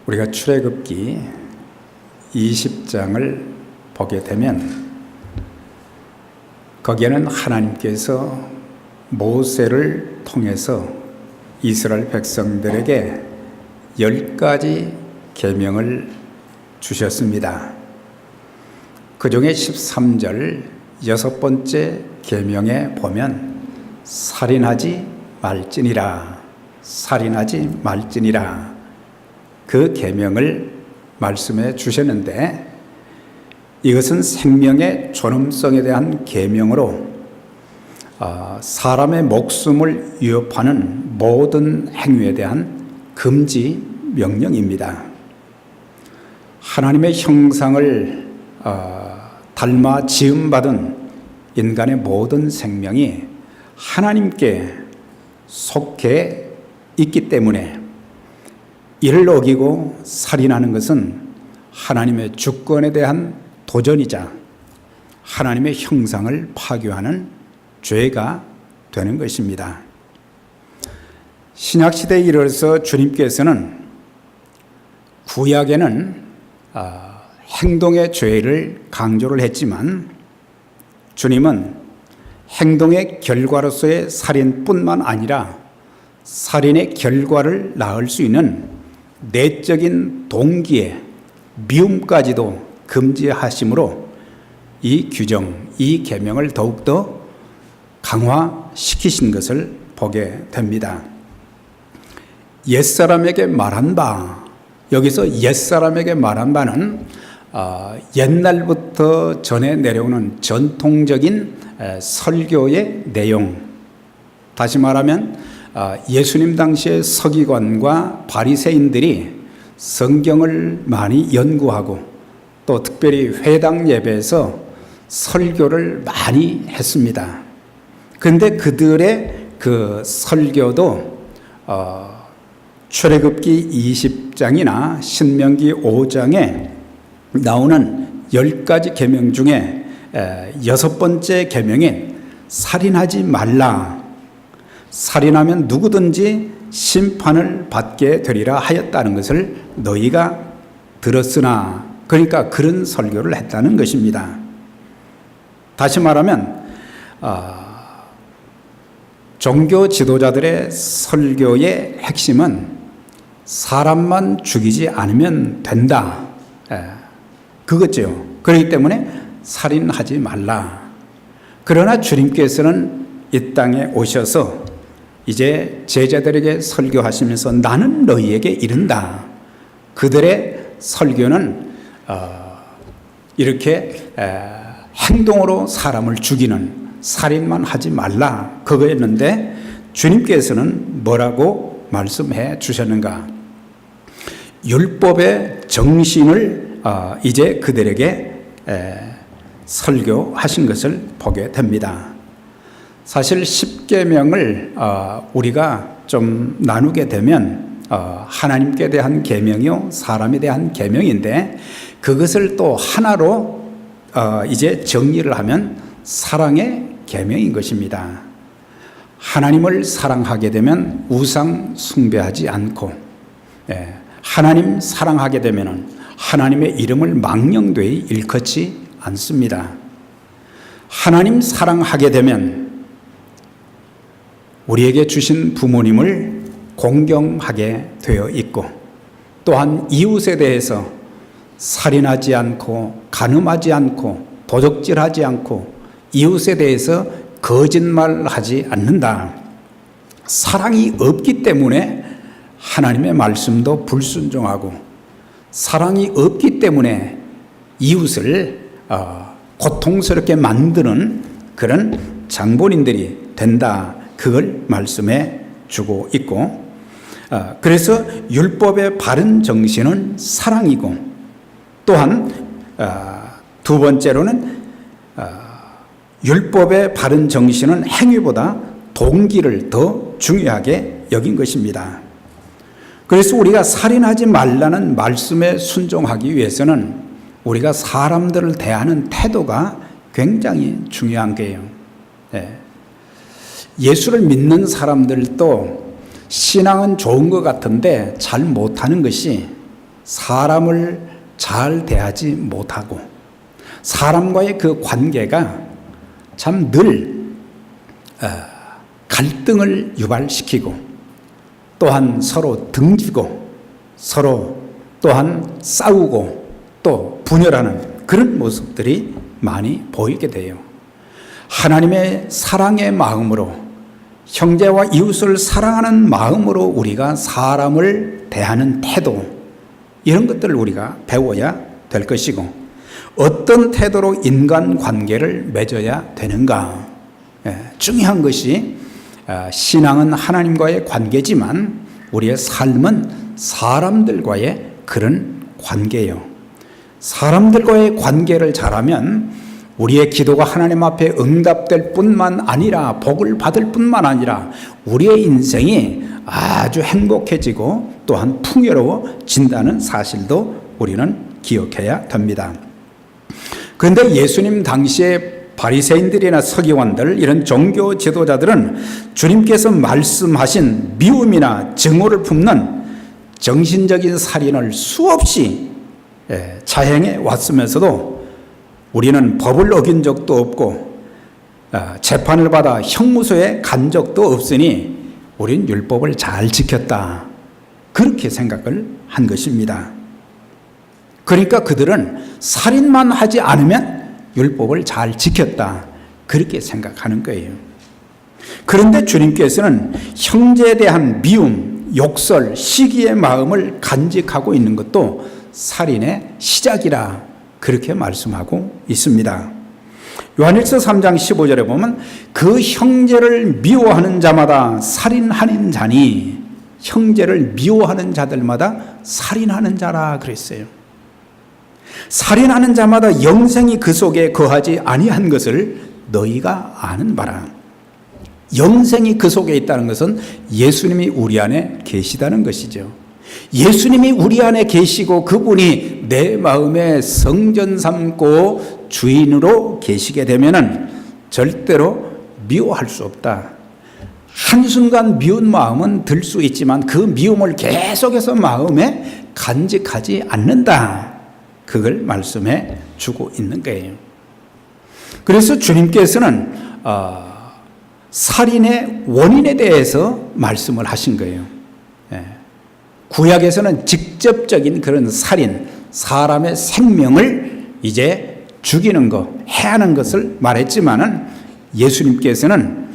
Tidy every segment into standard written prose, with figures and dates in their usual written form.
우리가 출애굽기 20장을 보게 되면 거기에는 하나님께서 모세를 통해서 이스라엘 백성들에게 10가지 계명을 주셨습니다. 그 중에 13절 6번째 계명에 보면 살인하지 말지니라, 살인하지 말지니라 그 계명을 말씀해 주셨는데, 이것은 생명의 존엄성에 대한 계명으로 사람의 목숨을 위협하는 모든 행위에 대한 금지 명령입니다. 하나님의 형상을 닮아 지음받은 인간의 모든 생명이 하나님께 속해 있기 때문에 이를 어기고 살인하는 것은 하나님의 주권에 대한 도전이자 하나님의 형상을 파괴하는 죄가 되는 것입니다. 신약시대에 이르러서 주님께서는 구약에는 행동의 죄를 강조를 했지만, 주님은 행동의 결과로서의 살인뿐만 아니라 살인의 결과를 낳을 수 있는 내적인 동기의 미움까지도 금지하심으로 이 규정, 이 계명을 더욱더 강화시키신 것을 보게 됩니다. 옛사람에게 말한 바, 여기서 옛사람에게 말한 바는 옛날부터 전해 내려오는 전통적인 설교의 내용, 다시 말하면 예수님 당시의 서기관과 바리새인들이 성경을 많이 연구하고 또 특별히 회당 예배에서 설교를 많이 했습니다. 그런데 그들의 그 설교도 출애굽기 20장이나 신명기 5장에 나오는 10가지 계명 중에 6번째 계명인 살인하지 말라, 살인하면 누구든지 심판을 받게 되리라 하였다는 것을 너희가 들었으나, 그러니까 그런 설교를 했다는 것입니다. 다시 말하면 종교 지도자들의 설교의 핵심은 사람만 죽이지 않으면 된다, 그거죠. 그렇기 때문에 살인하지 말라. 그러나 주님께서는 이 땅에 오셔서 이제 제자들에게 설교하시면서 나는 너희에게 이른다. 그들의 설교는 이렇게 행동으로 사람을 죽이는 살인만 하지 말라, 그거였는데 주님께서는 뭐라고 말씀해 주셨는가? 율법의 정신을 이제 그들에게 설교하신 것을 보게 됩니다. 사실 10계명을 우리가 좀 나누게 되면 하나님께 대한 계명이요, 사람에 대한 계명인데, 그것을 또 하나로 이제 정리를 하면 사랑의 계명인 것입니다. 하나님을 사랑하게 되면 우상 숭배하지 않고, 하나님 사랑하게 되면 하나님의 이름을 망령되이 일컫지 않습니다. 하나님 사랑하게 되면 우리에게 주신 부모님을 공경하게 되어 있고, 또한 이웃에 대해서 살인하지 않고 간음하지 않고 도적질하지 않고 이웃에 대해서 거짓말하지 않는다. 사랑이 없기 때문에 하나님의 말씀도 불순종하고, 사랑이 없기 때문에 이웃을 고통스럽게 만드는 그런 장본인들이 된다, 그걸 말씀해 주고 있고, 그래서 율법의 바른 정신은 사랑이고, 또한 두 번째로는 율법의 바른 정신은 행위보다 동기를 더 중요하게 여긴 것입니다. 그래서 우리가 살인하지 말라는 말씀에 순종하기 위해서는 우리가 사람들을 대하는 태도가 굉장히 중요한 거예요. 예수를 믿는 사람들도 신앙은 좋은 것 같은데 잘 못하는 것이 사람을 잘 대하지 못하고 사람과의 그 관계가 참 늘 갈등을 유발시키고 또한 서로 등지고 서로 또한 싸우고 또 분열하는 그런 모습들이 많이 보이게 돼요. 하나님의 사랑의 마음으로 형제와 이웃을 사랑하는 마음으로 우리가 사람을 대하는 태도, 이런 것들을 우리가 배워야 될 것이고, 어떤 태도로 인간관계를 맺어야 되는가. 중요한 것이 신앙은 하나님과의 관계지만 우리의 삶은 사람들과의 그런 관계예요. 사람들과의 관계를 잘하면 우리의 기도가 하나님 앞에 응답될 뿐만 아니라 복을 받을 뿐만 아니라 우리의 인생이 아주 행복해지고 또한 풍요로워진다는 사실도 우리는 기억해야 됩니다. 그런데 예수님 당시에 바리새인들이나 서기관들, 이런 종교 지도자들은 주님께서 말씀하신 미움이나 증오를 품는 정신적인 살인을 수없이 자행해 왔으면서도 우리는 법을 어긴 적도 없고 재판을 받아 형무소에 간 적도 없으니 우린 율법을 잘 지켰다, 그렇게 생각을 한 것입니다. 그러니까 그들은 살인만 하지 않으면 율법을 잘 지켰다, 그렇게 생각하는 거예요. 그런데 주님께서는 형제에 대한 미움, 욕설, 시기의 마음을 간직하고 있는 것도 살인의 시작이라 그렇게 말씀하고 있습니다. 요한일서 3장 15절에 보면 그 형제를 미워하는 자마다 살인하는 자니, 형제를 미워하는 자들마다 살인하는 자라 그랬어요. 살인하는 자마다 영생이 그 속에 거하지 아니한 것을 너희가 아는 바라. 영생이 그 속에 있다는 것은 예수님이 우리 안에 계시다는 것이죠. 예수님이 우리 안에 계시고 그분이 내 마음에 성전 삼고 주인으로 계시게 되면은 절대로 미워할 수 없다. 한순간 미운 마음은 들 수 있지만 그 미움을 계속해서 마음에 간직하지 않는다, 그걸 말씀해 주고 있는 거예요. 그래서 주님께서는 살인의 원인에 대해서 말씀을 하신 거예요. 구약에서는 직접적인 그런 살인, 사람의 생명을 이제 죽이는 것, 해하는 것을 말했지만은 예수님께서는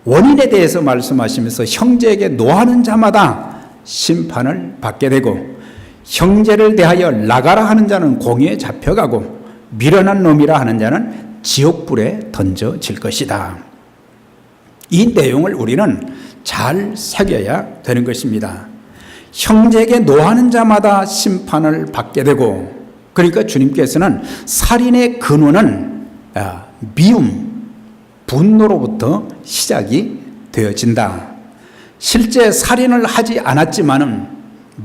원인에 대해서 말씀하시면서 형제에게 노하는 자마다 심판을 받게 되고, 형제를 대하여 나가라 하는 자는 공의에 잡혀가고 미련한 놈이라 하는 자는 지옥불에 던져질 것이다. 이 내용을 우리는 잘 새겨야 되는 것입니다. 형제에게 노하는 자마다 심판을 받게 되고, 그러니까 주님께서는 살인의 근원은 미움, 분노로부터 시작이 되어진다. 실제 살인을 하지 않았지만은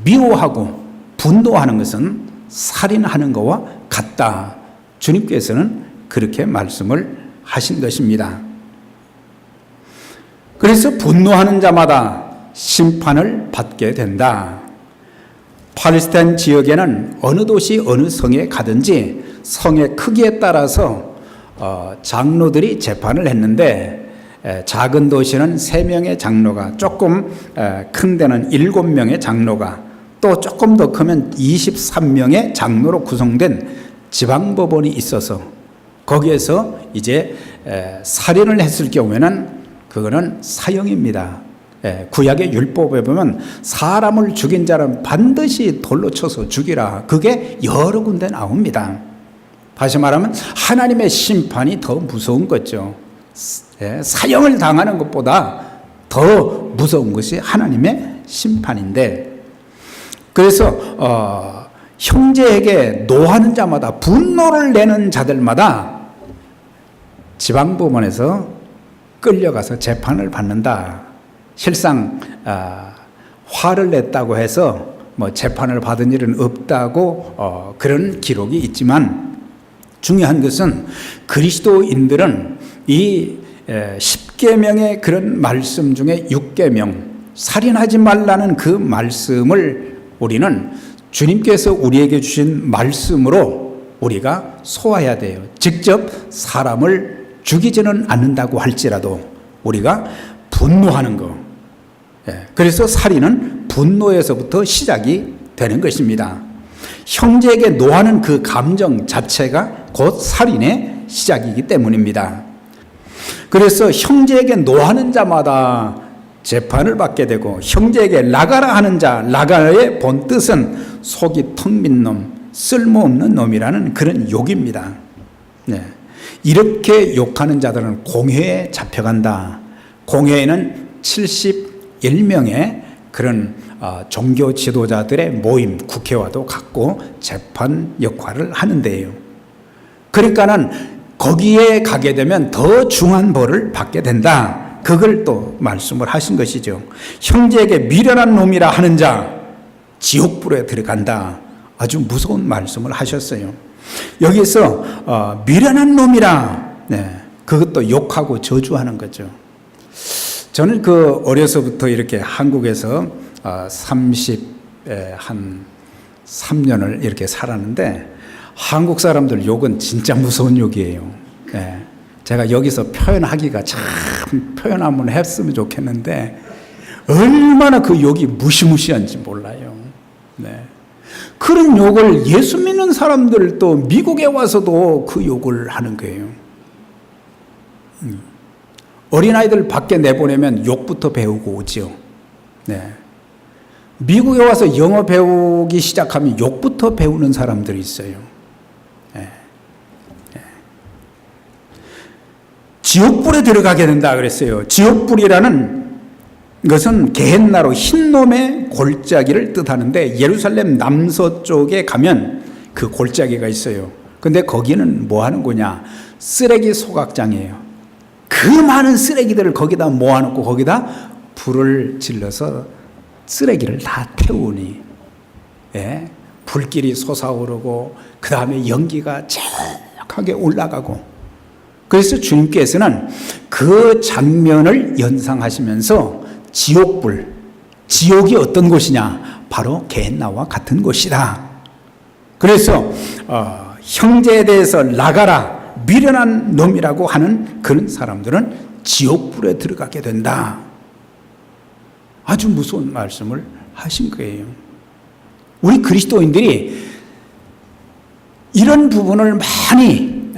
미워하고 분노하는 것은 살인하는 것과 같다. 주님께서는 그렇게 말씀을 하신 것입니다. 그래서 분노하는 자마다 심판을 받게 된다. 팔레스타인 지역에는 어느 도시 어느 성에 가든지 성의 크기에 따라서 장로들이 재판을 했는데, 작은 도시는 3명의 장로가, 조금 큰 데는 7명의 장로가, 또 조금 더 크면 23명의 장로로 구성된 지방법원이 있어서 거기에서 이제 살인을 했을 경우에는 그거는 사형입니다. 구약의 율법에 보면 사람을 죽인 자는 반드시 돌로 쳐서 죽이라, 그게 여러 군데 나옵니다. 다시 말하면 하나님의 심판이 더 무서운 거죠. 사형을 당하는 것보다 더 무서운 것이 하나님의 심판인데, 그래서 형제에게 노하는 자마다, 분노를 내는 자들마다 지방법원에서 끌려가서 재판을 받는다. 실상 화를 냈다고 해서 뭐 재판을 받은 일은 없다고 그런 기록이 있지만, 중요한 것은 그리스도인들은 이 10계명의 그런 말씀 중에 6계명, 살인하지 말라는 그 말씀을 우리는 주님께서 우리에게 주신 말씀으로 우리가 소화해야 돼요. 직접 사람을 죽이지는 않는다고 할지라도 우리가 분노하는 거. 그래서 살인은 분노에서부터 시작이 되는 것입니다. 형제에게 노하는 그 감정 자체가 곧 살인의 시작이기 때문입니다. 그래서 형제에게 노하는 자마다 재판을 받게 되고, 형제에게 나가라 하는 자, 나가라의 본 뜻은 속이 텅 빈 놈, 쓸모없는 놈이라는 그런 욕입니다. 이렇게 욕하는 자들은 공회에 잡혀간다. 공회에는 71명의 그런 종교 지도자들의 모임, 국회와도 같고 재판 역할을 하는데요. 그러니까는 거기에 가게 되면 더 중한 벌을 받게 된다. 그걸 또 말씀을 하신 것이죠. 형제에게 미련한 놈이라 하는 자 지옥불에 들어간다. 아주 무서운 말씀을 하셨어요. 여기서 미련한 놈이라, 그것도 욕하고 저주하는 거죠. 저는 어려서부터 이렇게 한국에서 3년을 이렇게 살았는데, 한국 사람들 욕은 진짜 무서운 욕이에요. 제가 여기서 표현하기가 참 표현하면 했으면 좋겠는데 얼마나 그 욕이 무시무시한지 몰라요. 그런 욕을 예수 믿는 사람들도 미국에 와서도 그 욕을 하는 거예요. 어린아이들 밖에 내보내면 욕부터 배우고 오죠. 미국에 와서 영어 배우기 시작하면 욕부터 배우는 사람들이 있어요. 지옥불에 들어가게 된다 그랬어요. 지옥불이라는 것은 게헨나로 흰놈의 골짜기를 뜻하는데, 예루살렘 남서쪽에 가면 그 골짜기가 있어요. 근데 거기는 뭐 하는 거냐? 쓰레기 소각장이에요. 그 많은 쓰레기들을 거기다 모아놓고 거기다 불을 질러서 쓰레기를 다 태우니, 불길이 솟아오르고 그 다음에 연기가 쫙하게 올라가고, 그래서 주님께서는 그 장면을 연상하시면서 지옥불, 지옥이 어떤 곳이냐? 바로 게헨나와 같은 곳이다. 그래서 형제에 대해서 나가라, 미련한 놈이라고 하는 그런 사람들은 지옥불에 들어가게 된다. 아주 무서운 말씀을 하신 거예요. 우리 그리스도인들이 이런 부분을 많이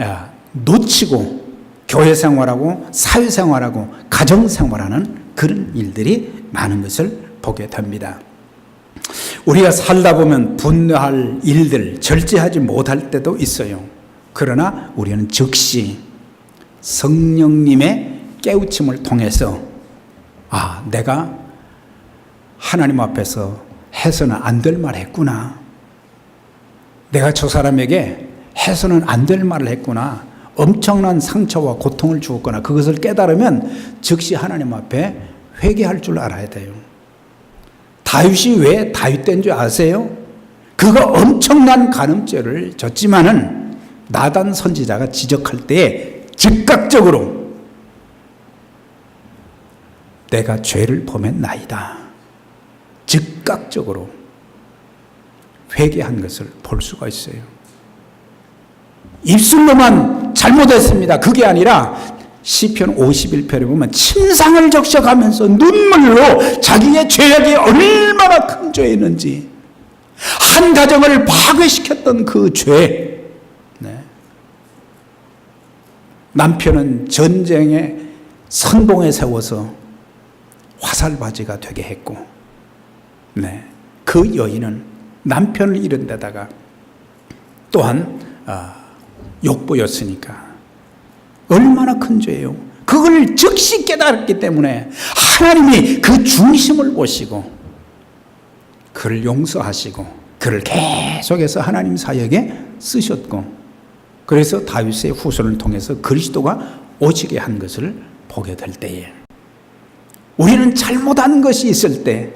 놓치고 교회 생활하고 사회 생활하고 가정 생활하는 그런 일들이 많은 것을 보게 됩니다. 우리가 살다 보면 분노할 일들, 절제하지 못할 때도 있어요. 그러나 우리는 즉시 성령님의 깨우침을 통해서 내가 하나님 앞에서 해서는 안 될 말 했구나. 내가 저 사람에게 해서는 안 될 말을 했구나. 엄청난 상처와 고통을 주었거나 그것을 깨달으면 즉시 하나님 앞에 회개할 줄 알아야 돼요. 다윗이 왜 다윗된 줄 아세요? 그가 엄청난 간음죄를 졌지만은 나단 선지자가 지적할 때 즉각적으로 내가 죄를 범했나이다. 즉각적으로 회개한 것을 볼 수가 있어요. 입술로만 잘못했습니다. 그게 아니라 시편 51편에 보면 침상을 적셔가면서 눈물로 자기의 죄악이 얼마나 큰 죄였는지, 한 가정을 파괴시켰던 그 죄. 남편은 전쟁에 선봉에 세워서 화살바지가 되게 했고, 그 여인은 남편을 잃은 데다가 또한 욕보였으니까 얼마나 큰 죄예요. 그걸 즉시 깨달았기 때문에 하나님이 그 중심을 보시고 그를 용서하시고 그를 계속해서 하나님 사역에 쓰셨고, 그래서 다윗의 후손을 통해서 그리스도가 오시게 한 것을 보게 될 때에, 우리는 잘못한 것이 있을 때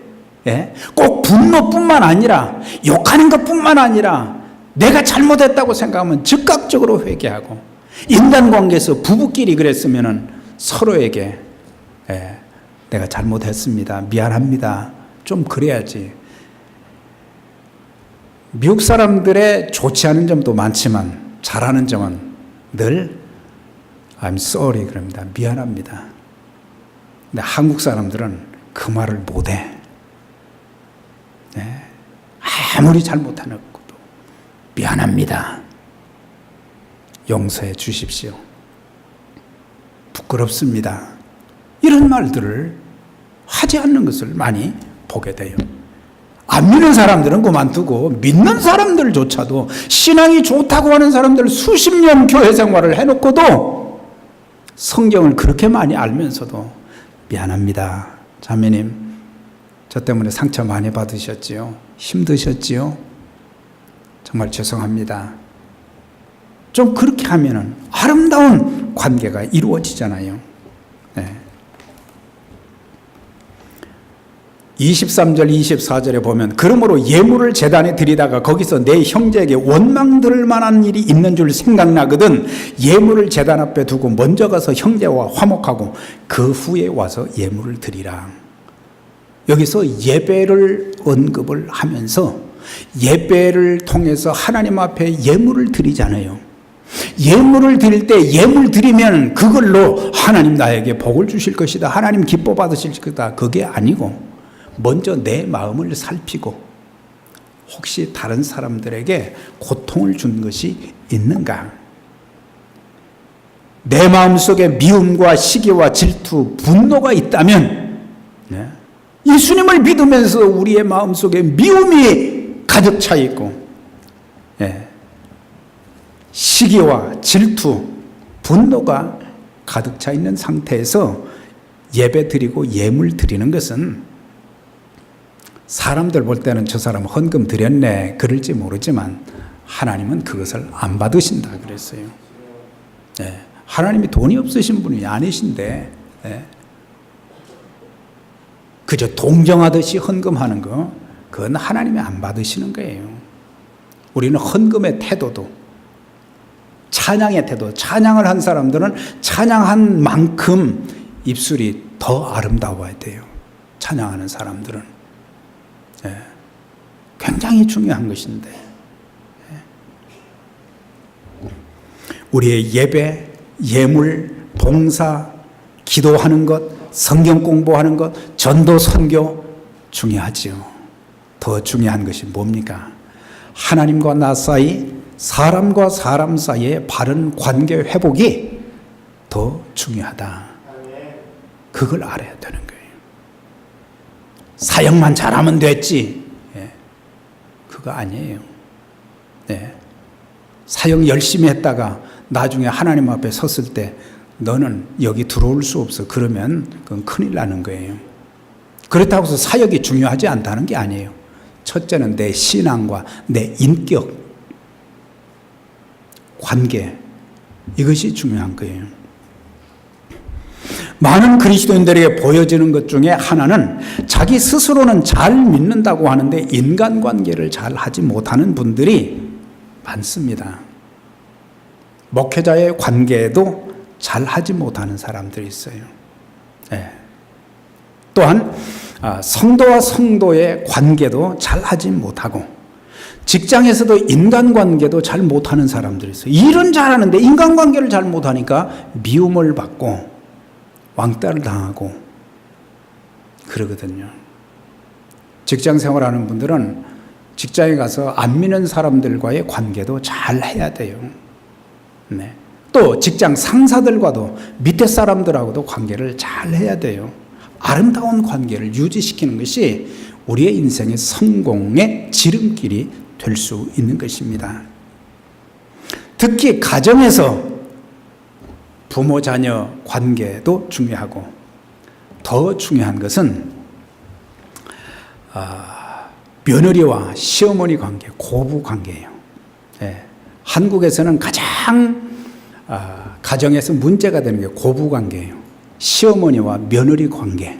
꼭 분노뿐만 아니라 욕하는 것뿐만 아니라 내가 잘못했다고 생각하면 즉각적으로 회개하고, 인간관계에서 부부끼리 그랬으면 서로에게 내가 잘못했습니다, 미안합니다, 좀 그래야지. 미국 사람들의 좋지 않은 점도 많지만 잘하는 점은 늘 I'm sorry 그럽니다. 미안합니다. 근데 한국 사람들은 그 말을 못해. 네. 아무리 잘못하는 것도 미안합니다. 용서해 주십시오. 부끄럽습니다. 이런 말들을 하지 않는 것을 많이 보게 돼요. 안 믿는 사람들은 그만두고 믿는 사람들조차도 신앙이 좋다고 하는 사람들 수십 년 교회 생활을 해놓고도 성경을 그렇게 많이 알면서도 미안합니다. 자매님, 저 때문에 상처 많이 받으셨지요? 힘드셨지요? 정말 죄송합니다. 좀 그렇게 하면은 아름다운 관계가 이루어지잖아요. 네. 23절 24절에 보면 그러므로 예물을 제단에 드리다가 거기서 내 형제에게 원망 들을 만한 일이 있는 줄 생각나거든 예물을 제단 앞에 두고 먼저 가서 형제와 화목하고 그 후에 와서 예물을 드리라. 여기서 예배를 언급을 하면서 예배를 통해서 하나님 앞에 예물을 드리잖아요. 예물을 드릴 때 예물 드리면 그걸로 하나님 나에게 복을 주실 것이다, 하나님 기뻐 받으실 것이다, 그게 아니고 먼저 내 마음을 살피고 혹시 다른 사람들에게 고통을 준 것이 있는가? 내 마음속에 미움과 시기와 질투, 분노가 있다면 예수님을 믿으면서 우리의 마음속에 미움이 가득 차 있고 시기와 질투, 분노가 가득 차 있는 상태에서 예배 드리고 예물 드리는 것은 사람들 볼 때는 저 사람 헌금 드렸네 그럴지 모르지만 하나님은 그것을 안 받으신다 그랬어요. 하나님이 돈이 없으신 분이 아니신데 그저 동정하듯이 헌금하는 거 그건 하나님이 안 받으시는 거예요. 우리는 헌금의 태도도 찬양의 태도, 찬양을 한 사람들은 찬양한 만큼 입술이 더 아름다워야 돼요. 찬양하는 사람들은 굉장히 중요한 것인데 우리의 예배, 예물, 봉사, 기도하는 것, 성경 공부하는 것, 전도, 선교 중요하지요. 더 중요한 것이 뭡니까? 하나님과 나 사이, 사람과 사람 사이의 바른 관계 회복이 더 중요하다. 그걸 알아야 되는 거예요. 사역만 잘하면 됐지. 그거 아니에요. 사역 열심히 했다가 나중에 하나님 앞에 섰을 때 너는 여기 들어올 수 없어. 그러면 그건 큰일 나는 거예요. 그렇다고 해서 사역이 중요하지 않다는 게 아니에요. 첫째는 내 신앙과 내 인격, 관계, 이것이 중요한 거예요. 많은 그리스도인들에게 보여지는 것 중에 하나는 자기 스스로는 잘 믿는다고 하는데 인간관계를 잘 하지 못하는 분들이 많습니다. 목회자의 관계도 잘 하지 못하는 사람들이 있어요. 또한 성도와 성도의 관계도 잘 하지 못하고 직장에서도 인간관계도 잘 못하는 사람들이 있어요. 일은 잘하는데 인간관계를 잘 못하니까 미움을 받고 왕따를 당하고 그러거든요. 직장 생활하는 분들은 직장에 가서 안 믿는 사람들과의 관계도 잘 해야 돼요. 또 직장 상사들과도 밑에 사람들하고도 관계를 잘 해야 돼요. 아름다운 관계를 유지시키는 것이 우리의 인생의 성공의 지름길이 될 수 있는 것입니다. 특히 가정에서 부모 자녀 관계도 중요하고 더 중요한 것은 며느리와 시어머니 관계, 고부 관계예요. 한국에서는 가장 가정에서 문제가 되는 게 고부 관계예요. 시어머니와 며느리 관계.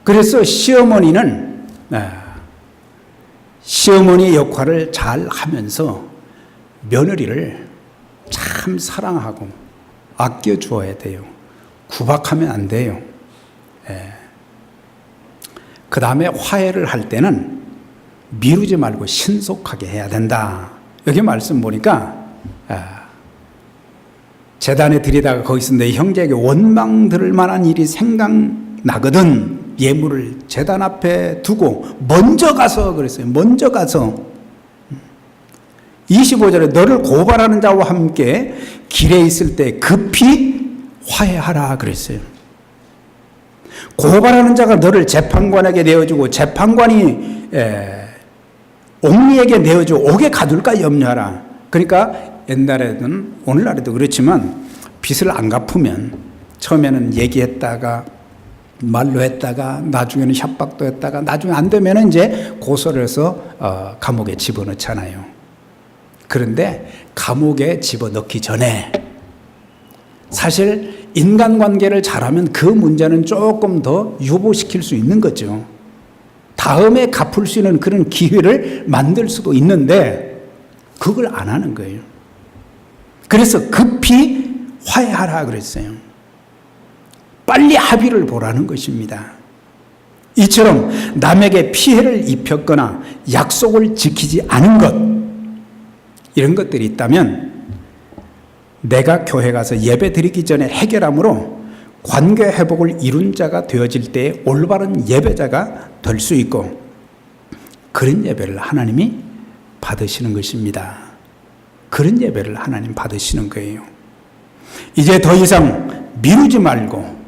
그래서 시어머니는 시어머니 역할을 잘 하면서 며느리를 참 사랑하고 아껴주어야 돼요. 구박하면 안 돼요. 그 다음에 화해를 할 때는 미루지 말고 신속하게 해야 된다. 여기 말씀 보니까 제단에 드리다가 거기서 내 형제에게 원망 들을 만한 일이 생각나거든 예물을 제단 앞에 두고 먼저 가서 그랬어요. 먼저 가서 25절에 너를 고발하는 자와 함께 길에 있을 때 급히 화해하라 그랬어요. 고발하는 자가 너를 재판관에게 내어주고 재판관이 옥리에게 내어주고 옥에 가둘까 염려하라. 그러니까 옛날에는 오늘날에도 그렇지만 빚을 안 갚으면 처음에는 얘기했다가 말로 했다가 나중에는 협박도 했다가 나중에 안 되면 이제 고소를 해서 감옥에 집어넣잖아요. 그런데 감옥에 집어넣기 전에 사실 인간관계를 잘하면 그 문제는 조금 더 유보시킬 수 있는 거죠. 다음에 갚을 수 있는 그런 기회를 만들 수도 있는데 그걸 안 하는 거예요. 그래서 급히 화해하라 그랬어요. 빨리 합의를 보라는 것입니다. 이처럼 남에게 피해를 입혔거나 약속을 지키지 않은 것, 이런 것들이 있다면 내가 교회 가서 예배 드리기 전에 해결함으로 관계 회복을 이룬 자가 되어질 때 올바른 예배자가 될 수 있고 그런 예배를 하나님이 받으시는 것입니다. 그런 예배를 하나님 받으시는 거예요. 이제 더 이상 미루지 말고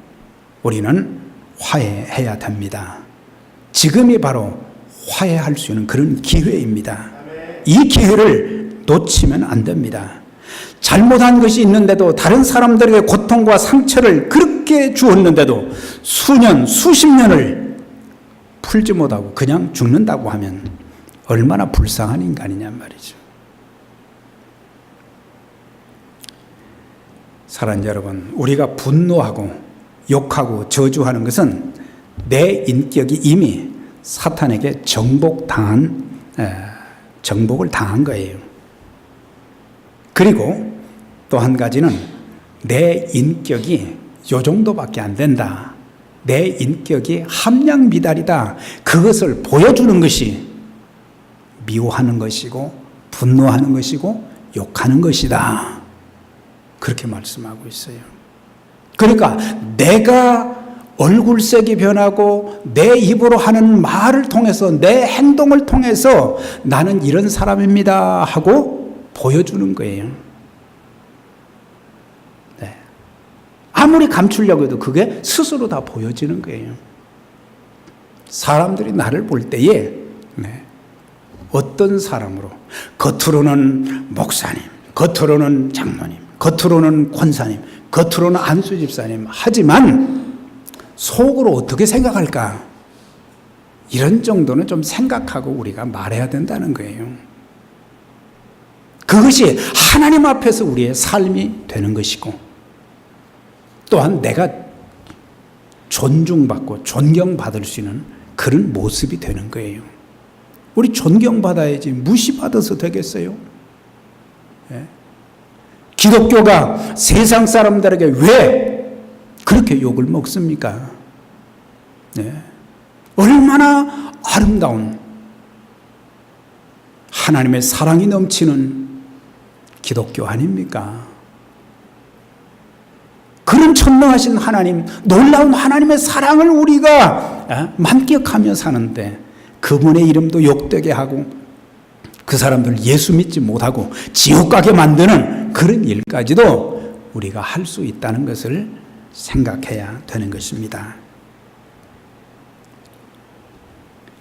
우리는 화해해야 됩니다. 지금이 바로 화해할 수 있는 그런 기회입니다. 이 기회를 놓치면 안 됩니다. 잘못한 것이 있는데도 다른 사람들에게 고통과 상처를 그렇게 주었는데도 수년, 수십 년을 풀지 못하고 그냥 죽는다고 하면 얼마나 불쌍한 인간이냐 말이죠. 사랑하는 여러분, 우리가 분노하고 욕하고 저주하는 것은 내 인격이 이미 사탄에게 정복을 당한 거예요. 그리고 또 한 가지는 내 인격이 요 정도밖에 안 된다. 내 인격이 함량 미달이다. 그것을 보여주는 것이 미워하는 것이고 분노하는 것이고 욕하는 것이다. 그렇게 말씀하고 있어요. 그러니까 내가 얼굴색이 변하고 내 입으로 하는 말을 통해서 내 행동을 통해서 나는 이런 사람입니다 하고 보여주는 거예요. 네. 아무리 감추려고 해도 그게 스스로 다 보여지는 거예요. 사람들이 나를 볼 때에 어떤 사람으로 겉으로는 목사님, 겉으로는 장로님, 겉으로는 권사님, 겉으로는 안수 집사님 하지만 속으로 어떻게 생각할까? 이런 정도는 좀 생각하고 우리가 말해야 된다는 거예요. 그것이 하나님 앞에서 우리의 삶이 되는 것이고 또한 내가 존중받고 존경받을 수 있는 그런 모습이 되는 거예요. 우리 존경받아야지 무시받아서 되겠어요? 예? 기독교가 세상 사람들에게 왜 그렇게 욕을 먹습니까? 네. 얼마나 아름다운 하나님의 사랑이 넘치는 기독교 아닙니까? 그런 천능하신 하나님, 놀라운 하나님의 사랑을 우리가 만끽하며 사는데 그분의 이름도 욕되게 하고 그 사람들 예수 믿지 못하고 지옥 가게 만드는 그런 일까지도 우리가 할 수 있다는 것을 생각해야 되는 것입니다.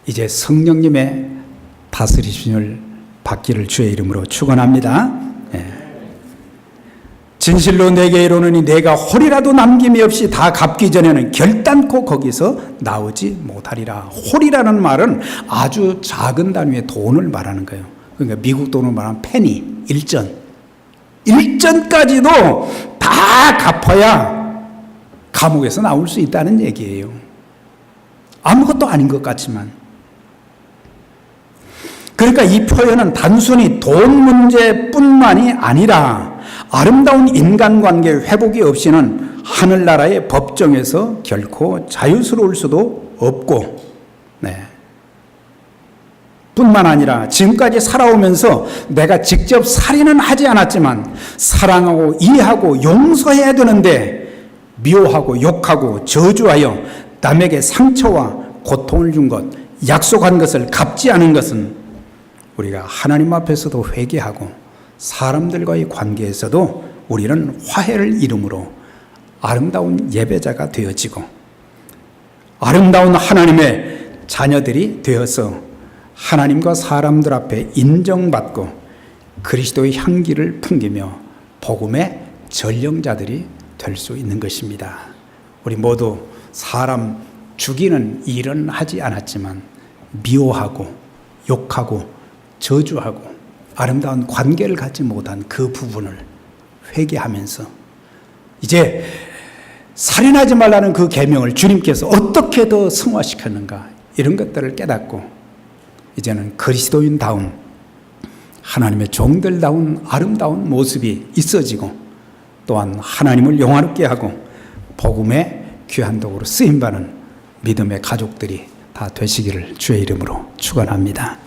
이제 성령님의 다스리심을 받기를 주의 이름으로 축원합니다. 진실로 내게 이르노니 내가 홀이라도 남김이 없이 다 갚기 전에는 결단코 거기서 나오지 못하리라. 홀이라는 말은 아주 작은 단위의 돈을 말하는 거예요. 그러니까 미국 돈으로 말하면 페니, 1전까지도 다 갚아야 감옥에서 나올 수 있다는 얘기예요. 아무것도 아닌 것 같지만. 그러니까 이 표현은 단순히 돈 문제뿐만이 아니라 아름다운 인간관계 회복이 없이는 하늘나라의 법정에서 결코 자유스러울 수도 없고 네. 뿐만 아니라 지금까지 살아오면서 내가 직접 살인은 하지 않았지만 사랑하고 이해하고 용서해야 되는데 미워하고 욕하고 저주하여 남에게 상처와 고통을 준 것, 약속한 것을 갚지 않은 것은 우리가 하나님 앞에서도 회개하고 사람들과의 관계에서도 우리는 화해를 이름으로 아름다운 예배자가 되어지고 아름다운 하나님의 자녀들이 되어서 하나님과 사람들 앞에 인정받고 그리스도의 향기를 풍기며 복음의 전령자들이 될 수 있는 것입니다. 우리 모두 사람 죽이는 일은 하지 않았지만 미워하고 욕하고 저주하고 아름다운 관계를 갖지 못한 그 부분을 회개하면서 이제 살인하지 말라는 그 계명을 주님께서 어떻게 더 승화시켰는가 이런 것들을 깨닫고 이제는 그리스도인다운 하나님의 종들다운 아름다운 모습이 있어지고 또한 하나님을 영화롭게 하고 복음의 귀한 도구로 쓰임받는 믿음의 가족들이 다 되시기를 주의 이름으로 축원합니다.